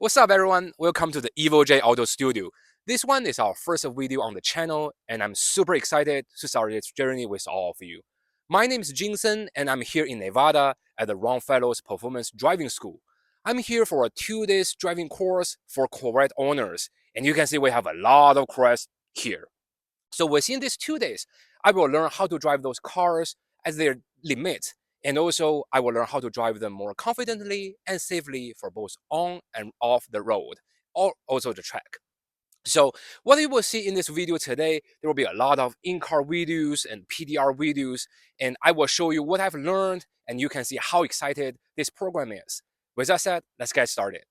What's up everyone, welcome to the EVOJ Auto Studio. This one is our first video on the channel and I'm super excited to start this journey with all of you. My name is Jinsen and I'm here in Nevada at the Ron Fellows Performance Driving School. I'm here for a 2-day driving course for Corvette owners and you can see we have a lot of Corvettes here. So within these 2 days, I will learn how to drive those cars at their limit. And also, I will learn how to drive them more confidently and safely for both on and off the road, or also the track. So what you will see in this video today, there will be a lot of in-car videos and PDR videos, and I will show you what I've learned, and you can see how excited this program is. With that said, let's get started.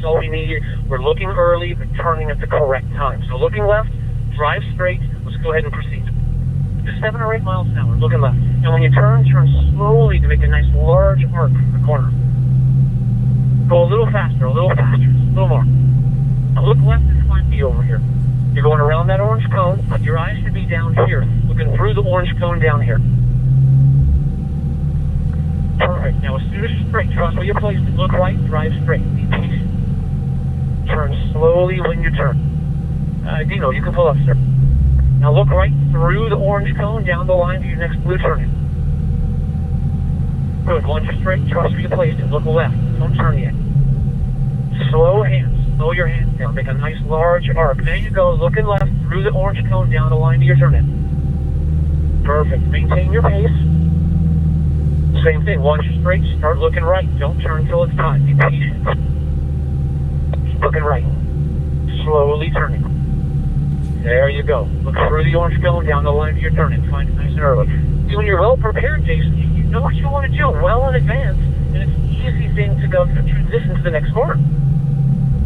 So we need, we're looking early, but turning at the correct time. So looking left, drive straight, let's go ahead and proceed. Just 7 or 8 miles an hour, looking left. And when you turn slowly to make a nice large arc in the corner. Go a little faster, a little more. Now look left and find me over here. You're going around that orange cone, but your eyes should be down here, looking through the orange cone down here. Perfect. Now as soon as you're straight, trust where you placed it. Look right, drive straight. Be patient. Turn slowly when you turn. Dino, you can pull up, sir. Now look right through the orange cone down the line to your next blue turn. Good. Once you're straight, trust where you placed it. Look left. Don't turn yet. Slow hands. Slow your hands down. Make a nice large arc. There you go. Looking left through the orange cone down the line to your turn in. Perfect. Maintain your pace. Same thing. Once you're straight, start looking right. Don't turn till it's time. Be patient. Keep looking right. Slowly turning. There you go. Look through the orange cone down the line to your turn in. Find it nice and early. See, when you're well prepared, Jason, you know what you want to do well in advance, and it's an easy thing to go to transition to the next corner.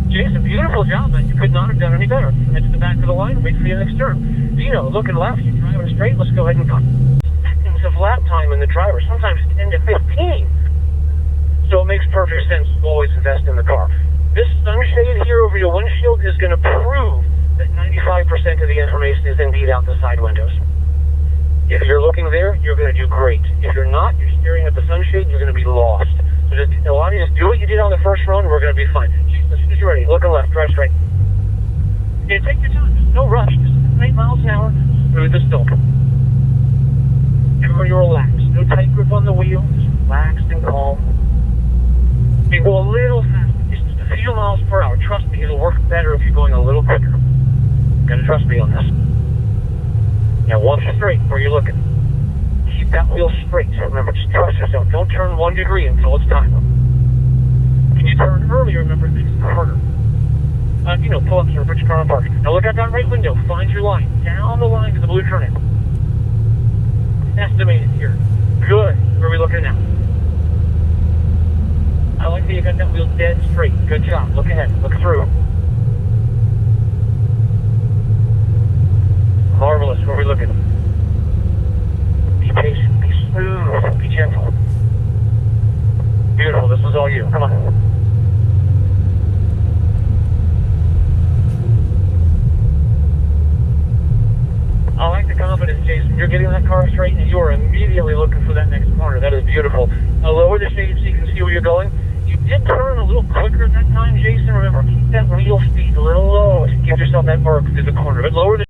Jason, beautiful job, man. You could not have done any better. Head to the back of the line, wait for your next turn. Dino, looking left, you're driving straight. Let's go ahead and cut. Seconds of lap time in the driver, sometimes 10 to 15. So it makes perfect sense to always invest in the car. This sunshade here over your windshield is going to prove that 95% of the information is indeed out the side windows. If you're looking there, you're going to do great. If you're not, you're staring at the sunshade, you're going to be lost. So just, a lot of you just do what you did on the first run, we're going to be fine. As soon as you're ready, looking left, drive straight. Yeah, take your time, there's no rush, just 8 miles an hour through the slope. Everybody relax, no tight grip on the wheel, just relaxed and calm. You go a little faster, just a few miles per hour. Trust me, it'll work better if you're going a little quicker. Gotta trust me on this. Now once you're straight, where you're looking, keep that wheel straight. Remember, just trust yourself. Don't turn 1 degree until it's time. Can you turn earlier? Remember, it's harder. Pull up, sir, put your car in park. Now look out that right window. Find your line. Down the line to the blue turn in. Estimated here. Good. Where are we looking now? I like that you got that wheel dead straight. Good job. Look ahead. Look through. Marvelous. Where are we looking? Be patient. Be smooth. Be gentle. Beautiful. This is all you. Come on. I like the confidence, Jason. You're getting that car straight and you are immediately looking for that next corner. That is beautiful. Now lower the shade so you can see where you're going. You did turn a little quicker that time, Jason. Remember, keep that wheel speed a little low to give yourself that arc through the corner. But lower the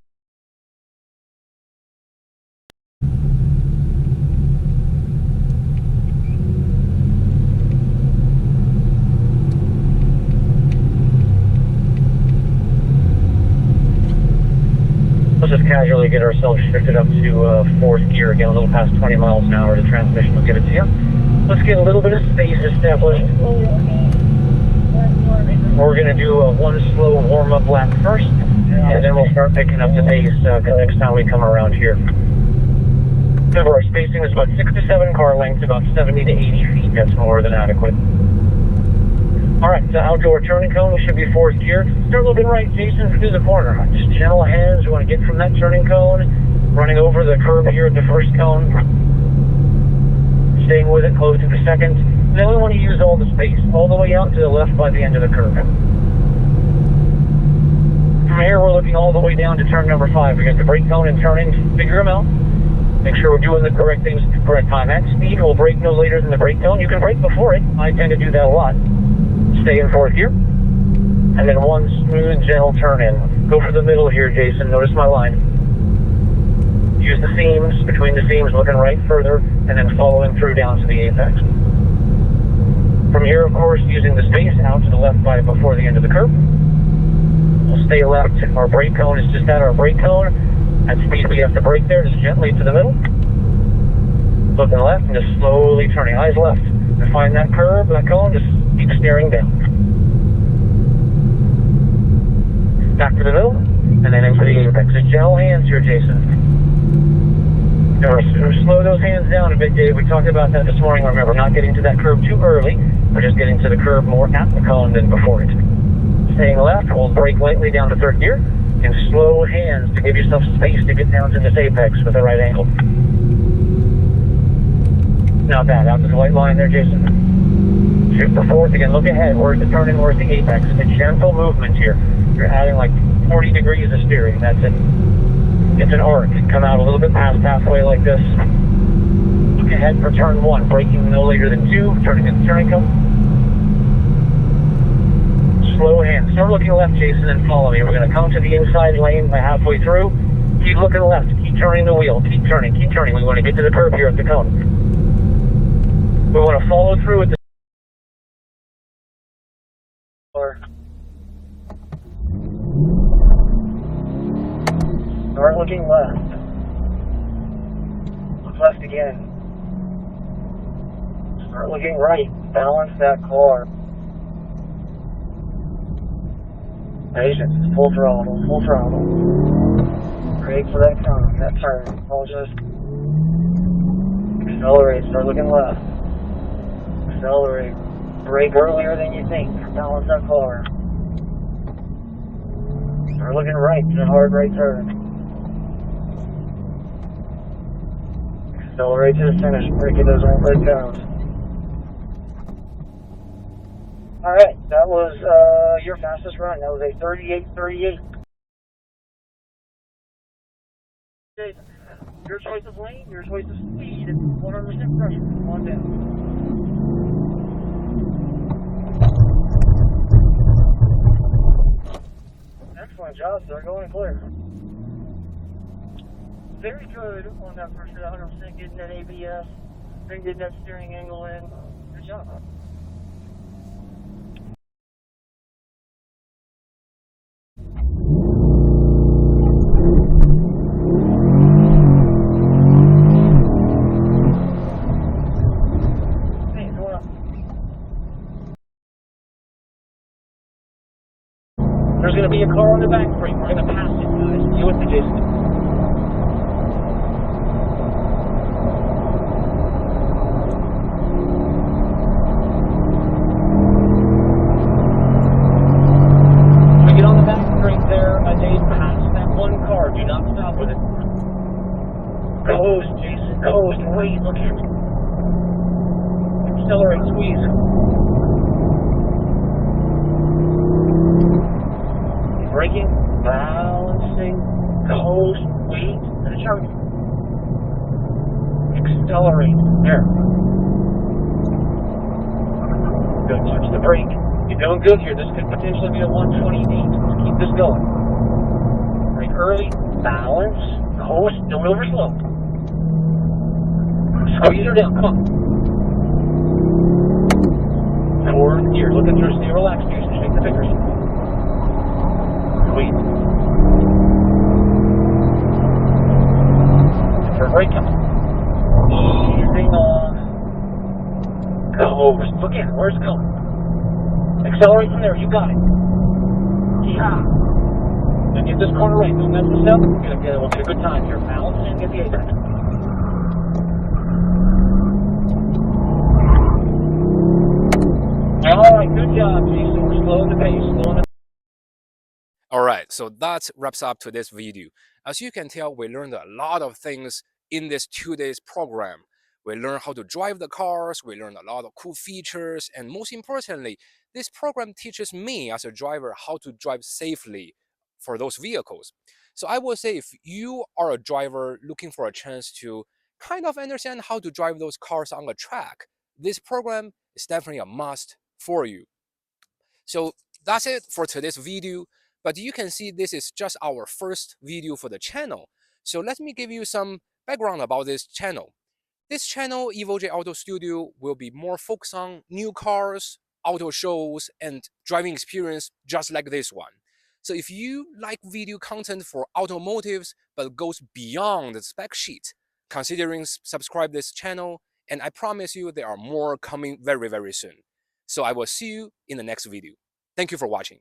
Let's just casually get ourselves shifted up to 4th gear, again a little past 20 miles an hour. The transmission will give it to you. Let's get a little bit of space established. We're going to do one slow warm-up lap first, and then we'll start picking up the pace next time we come around here. Remember, our spacing is about 6 to 7 car lengths, about 70 to 80 feet. That's more than adequate. Alright, the outdoor turning cone, we should be 4th gear. Start looking right, Jason, through the corner. Just gentle hands. We want to get from that turning cone, running over the curb here at the first cone. Staying with it close to the second. And then we want to use all the space, all the way out to the left by the end of the curve. From here, we're looking all the way down to turn number 5. We got the brake cone and turning. Figure them out. Make sure we're doing the correct things at the correct time. At speed, we'll brake no later than the brake cone. You can brake before it. I tend to do that a lot. Stay in fourth gear. And then one smooth, gentle turn in. Go for the middle here, Jason. Notice my line. Use the seams, between the seams, looking right further, and then following through down to the apex. From here, of course, using the space out to the left by before the end of the curve. We'll stay left. Our brake cone is just at our brake cone. At speed, we have to brake there, just gently to the middle. Looking left and just slowly turning. Eyes left. And find that curve, that cone, just keep staring down. Back to the middle, and then into the apex. Just gentle hands here, Jason. Slow those hands down a bit, Dave. We talked about that this morning. Remember, not getting to that curve too early, but just getting to the curve more at the cone than before it. Staying left, we'll brake lightly down to third gear, and slow hands to give yourself space to get down to this apex with the right angle. Not bad. Out to the white line there, Jason. Shoot for fourth. Again, look ahead. Where's the turn in? Where's the apex? It's a gentle movement here. You're adding like 40 degrees of steering. That's it. It's an arc. Come out a little bit past halfway like this. Look ahead for turn one. Braking no later than two. Turning in the turning cone. Slow hands. Start looking left, Jason, and follow me. We're going to come to the inside lane by halfway through. Keep looking left. Keep turning the wheel. Keep turning. Keep turning. We want to get to the curve here at the cone. We want to follow through with the start looking left. Look left again. Start looking right. Balance that car. Patience. Full throttle. Full throttle. Brake for that cone. That turn. Hold just. Accelerate. Start looking left. Accelerate. Brake earlier than you think. Balance that car. Start looking right. It's a hard right turn. Accelerate to the finish. Braking those right cones. Alright, that was your fastest run. That was a 38:38. Your choice of lane, your choice of speed, 100% pressure. Come on down. Excellent job, sir. Going clear. Very good on that first hit, 100% getting that ABS, then getting that steering angle in. Good job. Hey, going up. There's going to be a car on the back frame. We're going to pass it, guys. You with the Jason. Coast, Jason, coast, wait, look at it. Accelerate, squeeze. Braking, balancing, coast, wait, and a turn. Accelerate, there. Good, touch the brake. You're doing good here. This could potentially be a 128. Let's keep this going. Brake early, balance, coast, don't overslow. Squeeze her down, come on. Fourth gear, looking through, stay relaxed, Jason, shake the fingers. Squeeze. For a brake coming. Easing off. Go, look in, where's it going? Accelerate from there, you got it. Yeah. Then get this corner right, don't mess this up. We'll get a good time here. Balance and get the apex. Alright, good job, Jason. We're slowing the pace, Alright, so that wraps up today's video. As you can tell, we learned a lot of things in this 2 days program. We learned how to drive the cars, we learned a lot of cool features, and most importantly, this program teaches me as a driver how to drive safely for those vehicles. So I will say, if you are a driver looking for a chance to kind of understand how to drive those cars on a track, this program is definitely a must for you. So that's it for today's video, but you can see this is just our first video for the channel. So let me give you some background about this channel. This channel, EVOJ Auto Studio, will be more focused on new cars, auto shows, and driving experience just like this one. So if you like video content for automotives but goes beyond the spec sheet, considering subscribe this channel, and I promise you there are more coming very, very soon. So I will see you in the next video. Thank you for watching.